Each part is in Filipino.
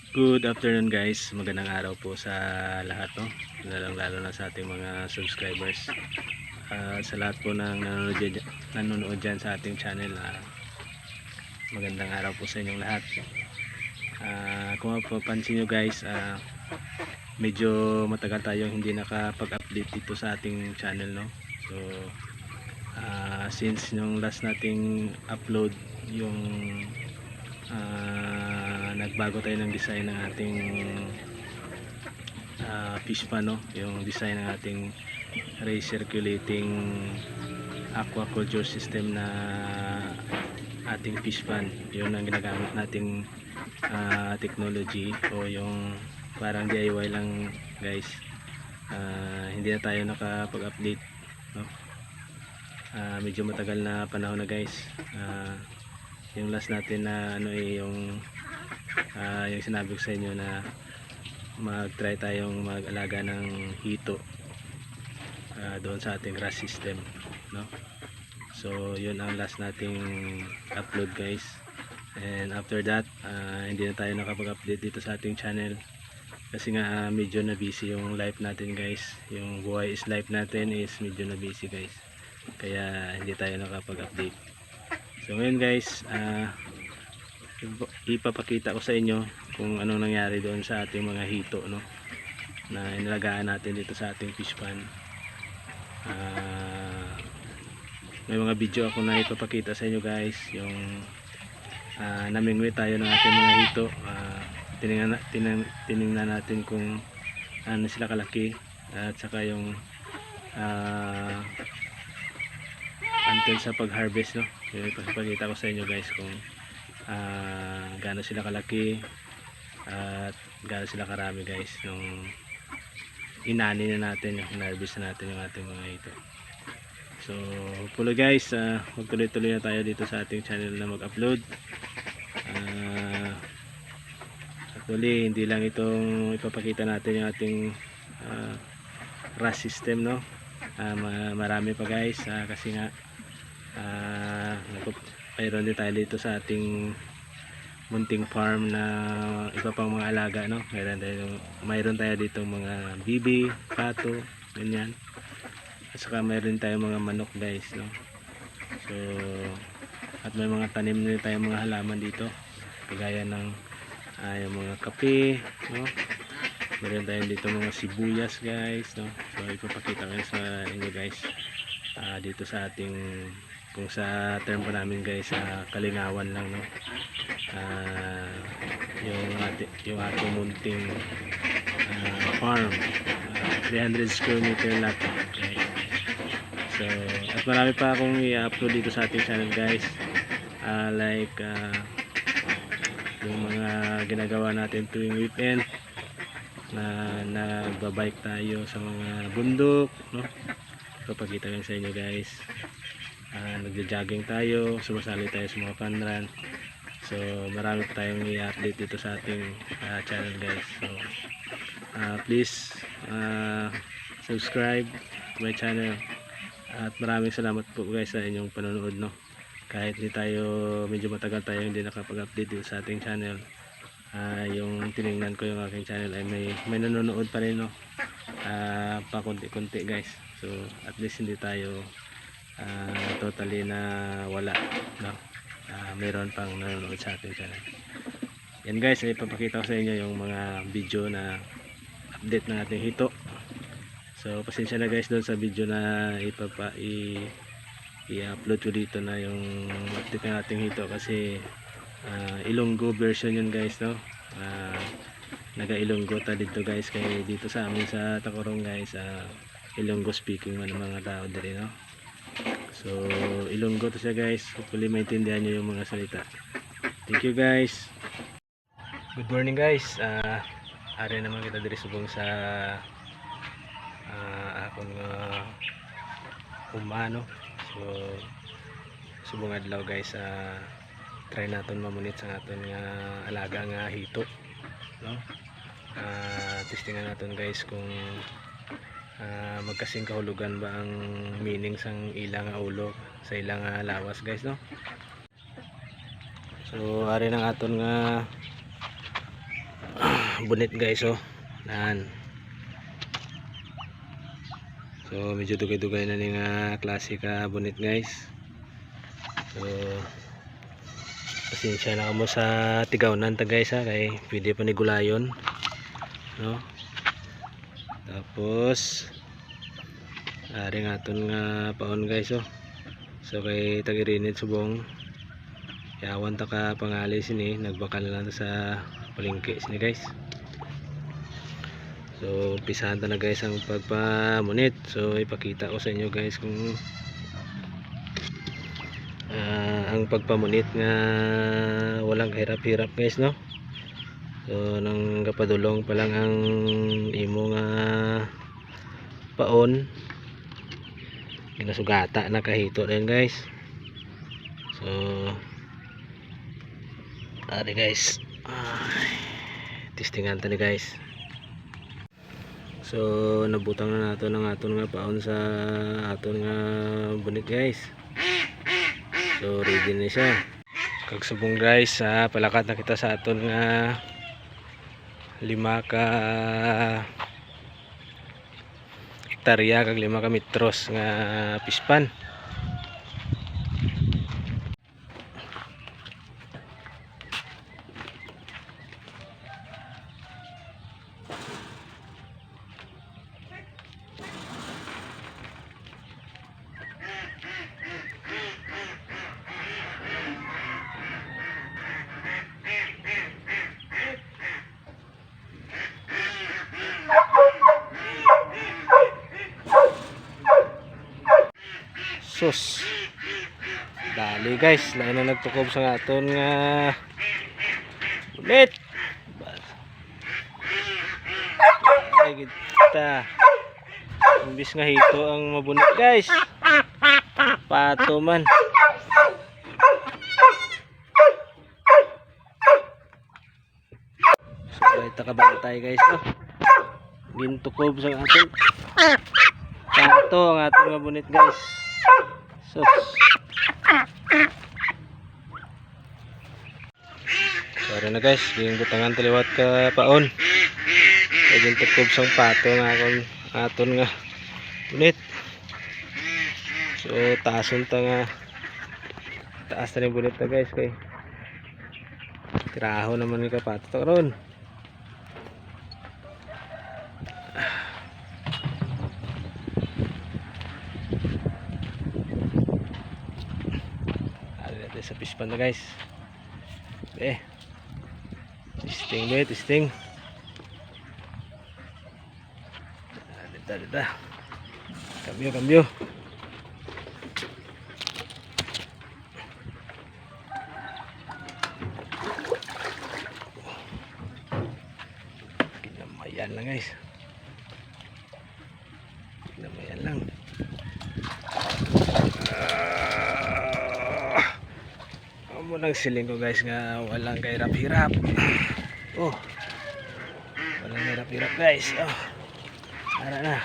Good afternoon guys, magandang araw po sa lahat, no? Lalo na sa ating mga subscribers, sa lahat po ng nanonood dyan sa ating channel. Magandang araw po sa inyong lahat. Kung mapapansin nyo guys, medyo matagal tayong hindi nakapag-update dito sa ating channel, no? So since yung last nating upload, yung nagbago tayo ng design ng ating fish pan, no? Yung design ng ating recirculating aquaculture system na ating fish pan. Yun ang ginagamit nating technology, o yung parang DIY lang guys. Hindi na tayo nakapag-update, no? Medyo matagal na panahon na guys. Yung last natin na yung sinabi ko sa inyo na mag-try tayong mag-alaga ng hito doon sa ating RAS system, no? So yun ang last nating upload guys, and after that hindi na tayo nakapag-update dito sa ating channel kasi nga medyo na busy yung life natin guys. Yung buhay is life natin is medyo na busy guys, kaya hindi tayo nakapag-update. So ngayon guys, ipapakita ko sa inyo kung anong nangyari doon sa ating mga hito, no, na inalagaan natin dito sa ating fish pan. May mga video ako na ipapakita sa inyo guys, yung namingwit tayo ng ating mga hito. Tiningnan natin kung ano sila kalaki, at saka yung until sa pag-harvest, no. Ipapakita ko sa inyo guys kung gaano sila kalaki at gaano sila karami guys nung inani na natin, yung harvest na natin yung ating mga ito. So hopefully guys, magtuloy-tuloy na tayo dito sa ating channel na mag-upload. Actually hindi lang itong ipapakita natin yung ating RAS system, no. Marami pa guys, kasi nga mayroon din tayo dito sa ating munting farm na iba pang mga alaga, no. Mayroon tayo dito mga bibi, pato, ganyan, at saka mayroon tayo mga manok guys, no. So at may mga tanim din tayo mga halaman dito, kagaya ng yung mga kape, no. Meron tayo dito mga sibuyas guys, no. So ipapakita ko sa inyo guys dito sa ating, kung sa term pa namin guys, kalingawan lang, no. Yung ating munting farm, 300 square meter lot, okay. So at marami pa akong i-upload dito sa ating channel guys, like yung mga ginagawa natin tuwing weekend na nagbabike tayo sa mga bundok, no. Papakita ko sa inyo guys. Nagja-jogging tayo, sumasali tayo sa mga fun run. So marami pa tayong i-update dito sa ating channel guys. So please subscribe to my channel, at maraming salamat po guys sa inyong panonood, no. Kahit hindi tayo, medyo matagal tayo hindi nakapag-update dito sa ating channel, yung tiningnan ko yung aking channel ay may nanonood pa rin, no. Pa konti-konti guys. So at least hindi tayo totally na wala, no. Mayroon pang nanonood sa ating channel. Yan guys, ay ipapakita ko sa inyo yung mga video na update ng ating hito. So pasensya na guys doon sa video na i-upload ko dito na yung update ng ating hito, kasi Ilonggo version yun guys, no. Naga-Ilonggo ta dito guys, kay dito sa amin sa Tacorong guys, Ilonggo speaking man ang mga tao dito, no. So Ilonggo to siya guys, hopefully maintindihan nyo yung mga salita. Thank you guys. Good morning guys. Ari naman kita diri subong sa akong umano. So subong adlaw guys, try naton mamunit sa aton nga alaga nga hito, no. Testingan naton guys kung magkasing kahulugan ba ang meaning sang ilang ulo sa ilang lawas guys, no. So ari nang aton nga bunit guys, oh. Nan. So medyo dugay-dugay na ning klase ka bunit guys. So pasensya na kamo sa tigawnan ta guys ha, kay pwede pa ni gulayon, no? Tapos ari nga aton nga paon guys, oh. So kay tagirinit subong yawan ta ka pangali sini, nagbakal na lang ta sa palengke sini guys. So umpisahan na guys ang pagpamunit. So ipakita ko sa inyo guys kung ang pagpamunit nga walang hirap-hirap guys, no? So nang kapadulong pa lang ang imo nga paon, ginasugata na kahito din guys. So ari guys, testingan ta ni guys. So nabutang na nato ng aton nga paon sa aton nga bunit guys. So ready na siya. Kagsubong guys, palakat na kita sa aton nga 5 ka hektarya kag 5 ka metros nga pispan. Sus, dali guys, lain na nagtukob sa aton nga bunit. Ay kita, imbis nga hito ang mabunit guys, pato man. So ito kabantay guys, oh. Gintukob sa aton pato ang aton nga bunit guys. So sorry na guys, yung butangan taliwat ka paon. Kaya tukob sang pato nga akong aton nga bunit. So taason ta nga, taas na rin bunit na guys, kay tiraho naman yung kapato ta karon. Sa pispan na guys. Testing be, testing. Dada. Cambio. Kinamayan lang guys. Kinamayan lang. Munang siling ko guys nga walang kahirap-hirap. Oh, walang hirap-hirap guys. Oh, ara na.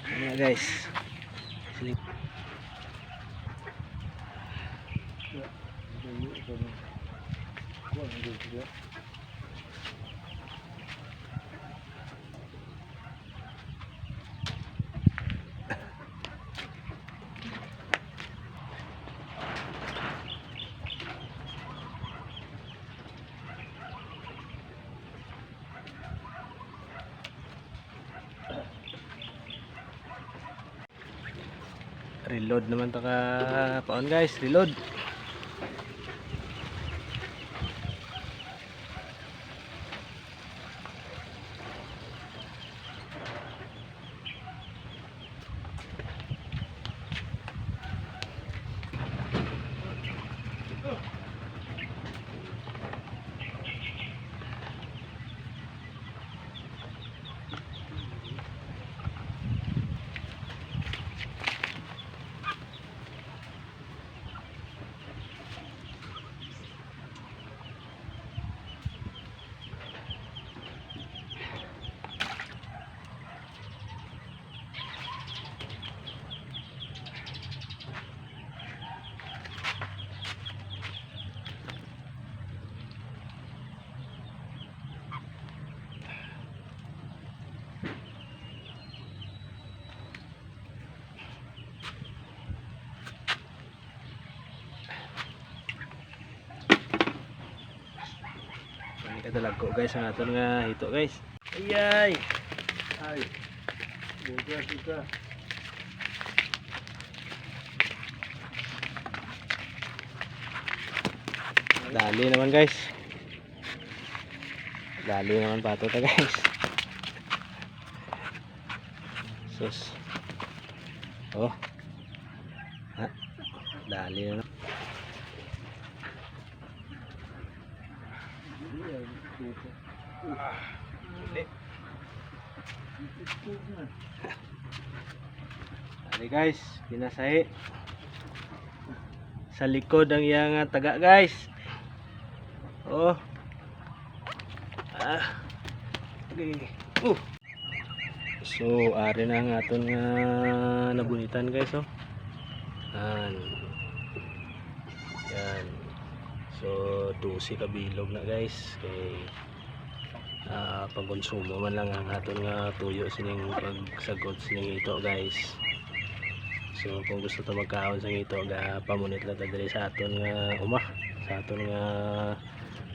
Ano guys, siling. Reload naman ta ka paon guys, reload. Ini kadalago guys ang aton nga hito guys. Ayay. Ay. Suka. Dali naman guys. Dali naman pato ta guys. Sus. Oh. Ha. Dali na. Dali. Dali guys, pinasahi. Sa likod ang iyang taga guys. Oh. Okay. So, ari na ang aton nga nabunitan guys, oh. Yan. So, 12 ka bilog na guys. Kay pangkonsumo man lang ang aton nga tuyo sining pagsagot sining ito guys. So, kung gusto ta magkaon sa ito, pamunit lang ta diri sa aton nga sa aton nga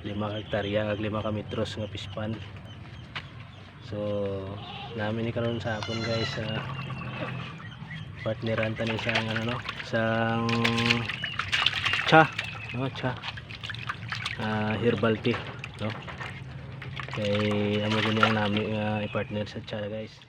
5 hektarya ag 5 ka metros nga pispan. So namin ni karon sa hapon guys partneran ta ni sang ano no, sang cha herbal tea no. Kay amo gani ang nami nga i-partner sa cha guys.